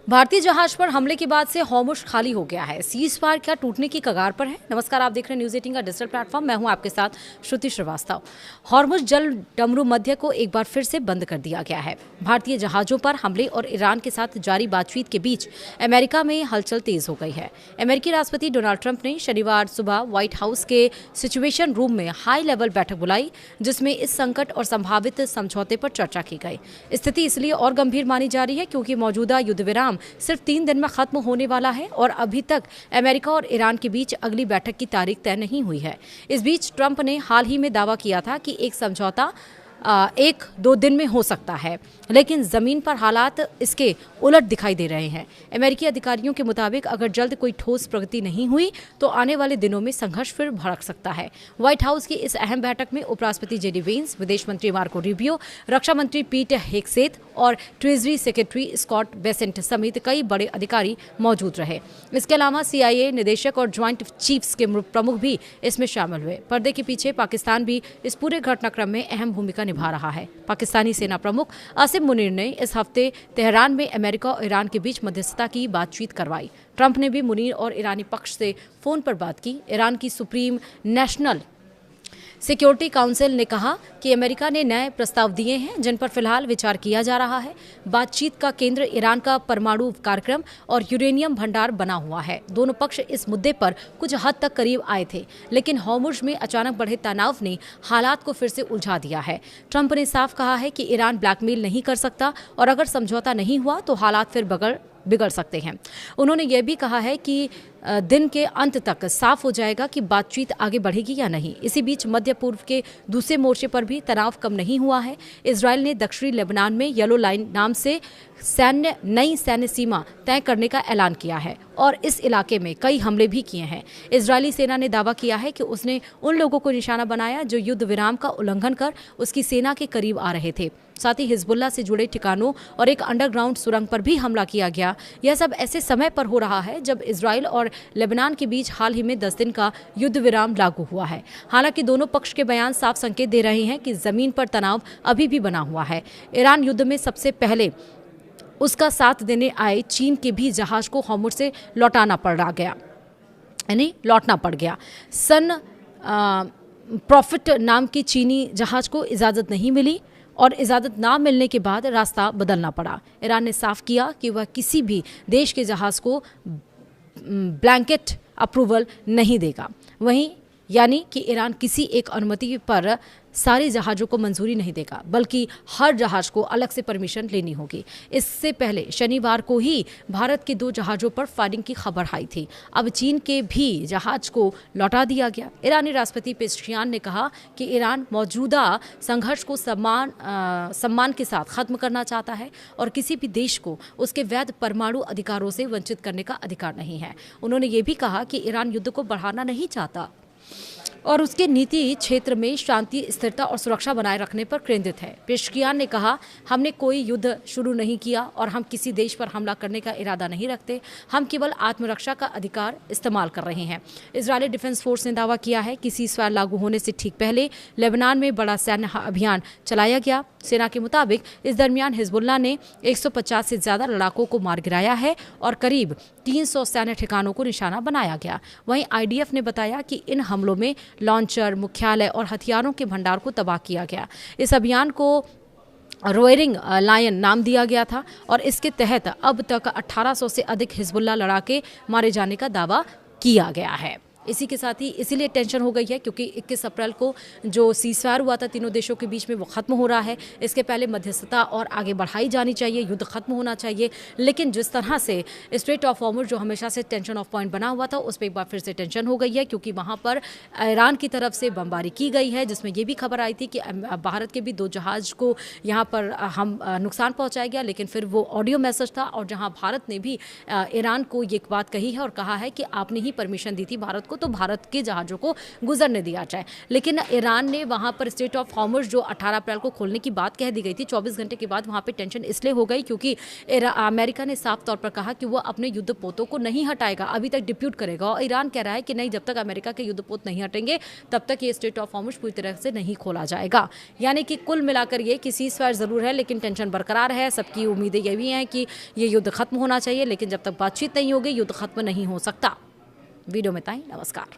भारतीय जहाज पर हमले के बाद से हॉर्मुज़ खाली हो गया है। सीज फायर क्या टूटने की कगार पर है। नमस्कार, आप देख रहे हैं न्यूज़ 18 का डिजिटल प्लेटफॉर्म। मैं हूं आपके साथ श्रुति श्रीवास्तव। हॉर्मुज़ जल डमरू मध्य को एक बार फिर से बंद कर दिया गया है। भारतीय जहाजों पर हमले और ईरान के साथ जारी बातचीत के बीच अमेरिका में हलचल तेज हो गई है। अमेरिकी राष्ट्रपति डोनाल्ड ट्रंप ने शनिवार सुबह व्हाइट हाउस के सिचुएशन रूम में हाई लेवल बैठक बुलाई, जिसमें इस संकट और संभावित समझौते पर चर्चा की गई। स्थिति इसलिए और गंभीर मानी जा रही है क्योंकि मौजूदा युद्ध विराम सिर्फ 3 दिन में खत्म होने वाला है और अभी तक अमेरिका और ईरान के बीच अगली बैठक की तारीख तय नहीं हुई है। इस बीच ट्रंप ने हाल ही में दावा किया था कि एक समझौता 1-2 दिन में हो सकता है, लेकिन जमीन पर हालात इसके उलट दिखाई दे रहे हैं। अमेरिकी अधिकारियों के मुताबिक अगर जल्द कोई ठोस प्रगति नहीं हुई तो आने वाले दिनों में संघर्ष फिर भड़क सकता है। व्हाइट हाउस की इस अहम बैठक में उपराष्ट्रपति जेडी वेंस, विदेश मंत्री मार्को रूबियो, रक्षा मंत्री पीट हेगसेथ और ट्रेजरी सेक्रेटरी स्कॉट बेसेंट समेत कई बड़े अधिकारी मौजूद रहे। इसके अलावा CIA निदेशक और ज्वाइंट चीफ्स के प्रमुख भी इसमें शामिल हुए। पर्दे के पीछे पाकिस्तान भी इस पूरे घटनाक्रम में अहम भूमिका निभा रहा है। पाकिस्तानी सेना प्रमुख आसिम मुनीर ने इस हफ्ते तेहरान में अमेरिका और ईरान के बीच मध्यस्थता की बातचीत करवाई। ट्रंप ने भी मुनीर और ईरानी पक्ष से फोन पर बात की। ईरान की सुप्रीम नेशनल सिक्योरिटी काउंसिल ने कहा कि अमेरिका ने नए प्रस्ताव दिए हैं जिन पर फिलहाल विचार किया जा रहा है। बातचीत का केंद्र ईरान का परमाणु कार्यक्रम और यूरेनियम भंडार बना हुआ है। दोनों पक्ष इस मुद्दे पर कुछ हद तक करीब आए थे, लेकिन हॉर्मुज़ में अचानक बढ़े तनाव ने हालात को फिर से उलझा दिया है। ट्रंप ने साफ कहा है कि ईरान ब्लैकमेल नहीं कर सकता और अगर समझौता नहीं हुआ तो हालात फिर बिगड़ सकते हैं। उन्होंने यह भी कहा है कि दिन के अंत तक साफ हो जाएगा कि बातचीत आगे बढ़ेगी या नहीं। इसी बीच मध्य पूर्व के दूसरे मोर्चे पर भी तनाव कम नहीं हुआ है। इजराइल ने दक्षिणी लेबनान में येलो लाइन नाम से नई सैन्य सीमा तय करने का ऐलान किया है और इस इलाके में कई हमले भी किए हैं। इजरायली सेना ने दावा किया है कि उसने उन लोगों को निशाना बनाया जो युद्ध विराम का उल्लंघन कर उसकी सेना के करीब आ रहे थे। साथ ही हिजबुल्लाह से जुड़े ठिकानों और एक अंडरग्राउंड सुरंग पर भी हमला किया गया। यह सब ऐसे समय पर हो रहा है जब इजराइल और लेबनान के बीच हाल ही में 10 दिन का युद्ध विराम लागू हुआ है। हालांकि दोनों पक्ष के बयान साफ संकेत दे रहे हैं कि जमीन पर तनाव अभी भी बना हुआ है। ईरान युद्ध में सबसे पहले उसका साथ देने आए चीन के भी जहाज को हॉर्मुज़ से लौटना पड़ गया। प्रॉफिट नाम की चीनी जहाज को इजाज़त नहीं मिली और इजाज़त ना मिलने के बाद रास्ता बदलना पड़ा। ईरान ने साफ किया कि वह किसी भी देश के जहाज़ को ब्लैंकेट अप्रूवल नहीं देगा। वहीं यानी कि ईरान किसी एक अनुमति पर सारे जहाज़ों को मंजूरी नहीं देगा, बल्कि हर जहाज़ को अलग से परमिशन लेनी होगी। इससे पहले शनिवार को ही भारत के 2 जहाज़ों पर फायरिंग की खबर आई थी। अब चीन के भी जहाज़ को लौटा दिया गया। ईरानी राष्ट्रपति पेज़ेश्कियान ने कहा कि ईरान मौजूदा संघर्ष को सम्मान के साथ खत्म करना चाहता है और किसी भी देश को उसके वैध परमाणु अधिकारों से वंचित करने का अधिकार नहीं है। उन्होंने ये भी कहा कि ईरान युद्ध को बढ़ाना नहीं चाहता और उसके नीति क्षेत्र में शांति, स्थिरता और सुरक्षा बनाए रखने पर केंद्रित है। पेज़ेश्कियान ने कहा, हमने कोई युद्ध शुरू नहीं किया और हम किसी देश पर हमला करने का इरादा नहीं रखते। हम केवल आत्मरक्षा का अधिकार इस्तेमाल कर रहे हैं। इजरायली डिफेंस फोर्स ने दावा किया है कि सीज़फायर लागू होने से ठीक पहले लेबनान में बड़ा सैन्य अभियान चलाया गया। सेना के मुताबिक इस दरमियान हिजबुल्लाह ने 150 से ज़्यादा लड़ाकों को मार गिराया है और करीब 300 सैन्य ठिकानों को निशाना बनाया गया। वहीं IDF ने बताया कि इन हमलों में लॉन्चर, मुख्यालय और हथियारों के भंडार को तबाह किया गया। इस अभियान को रोयरिंग लायन नाम दिया गया था और इसके तहत अब तक 1800 से अधिक हिजबुल्लाह लड़ाके मारे जाने का दावा किया गया है। इसी के साथ ही इसीलिए टेंशन हो गई है क्योंकि 21 अप्रैल को जो सीज़फायर हुआ था तीनों देशों के बीच में वो ख़त्म हो रहा है। इसके पहले मध्यस्थता और आगे बढ़ाई जानी चाहिए, युद्ध खत्म होना चाहिए। लेकिन जिस तरह से स्ट्रेट ऑफ हॉर्मुज़ जो हमेशा से टेंशन ऑफ पॉइंट बना हुआ था, उस पर एक बार फिर से टेंशन हो गई है क्योंकि वहाँ पर ईरान की तरफ से बमबारी की गई है, जिसमें ये भी खबर आई थी कि भारत के भी 2 जहाज़ को यहाँ पर हम नुकसान पहुँचाया गया, लेकिन फिर वो ऑडियो मैसेज था और जहाँ भारत ने भी ईरान को ये बात कही है और कहा है कि आपने ही परमिशन दी थी भारत को तो भारत के जहाज़ों को गुजरने दिया जाए। लेकिन ईरान ने वहाँ पर स्ट्रेट ऑफ हॉर्मुज़ जो 18 अप्रैल को खोलने की बात कह दी गई थी, 24 घंटे के बाद वहाँ पे टेंशन इसलिए हो गई क्योंकि अमेरिका ने साफ तौर पर कहा कि वो अपने युद्धपोतों को नहीं हटाएगा, अभी तक डिप्यूट करेगा। और ईरान कह रहा है कि नहीं, जब तक अमेरिका के युद्धपोत नहीं हटेंगे तब तक ये स्ट्रेट ऑफ हॉर्मुज़ पूरी तरह से नहीं खोला जाएगा। यानी कि कुल मिलाकर ये कि सीज़फायर ज़रूर है लेकिन टेंशन बरकरार है। सबकी उम्मीदें ये भी हैं कि ये युद्ध खत्म होना चाहिए, लेकिन जब तक बातचीत नहीं होगी युद्ध खत्म नहीं हो सकता। वीडियो में इतना ही। नमस्कार।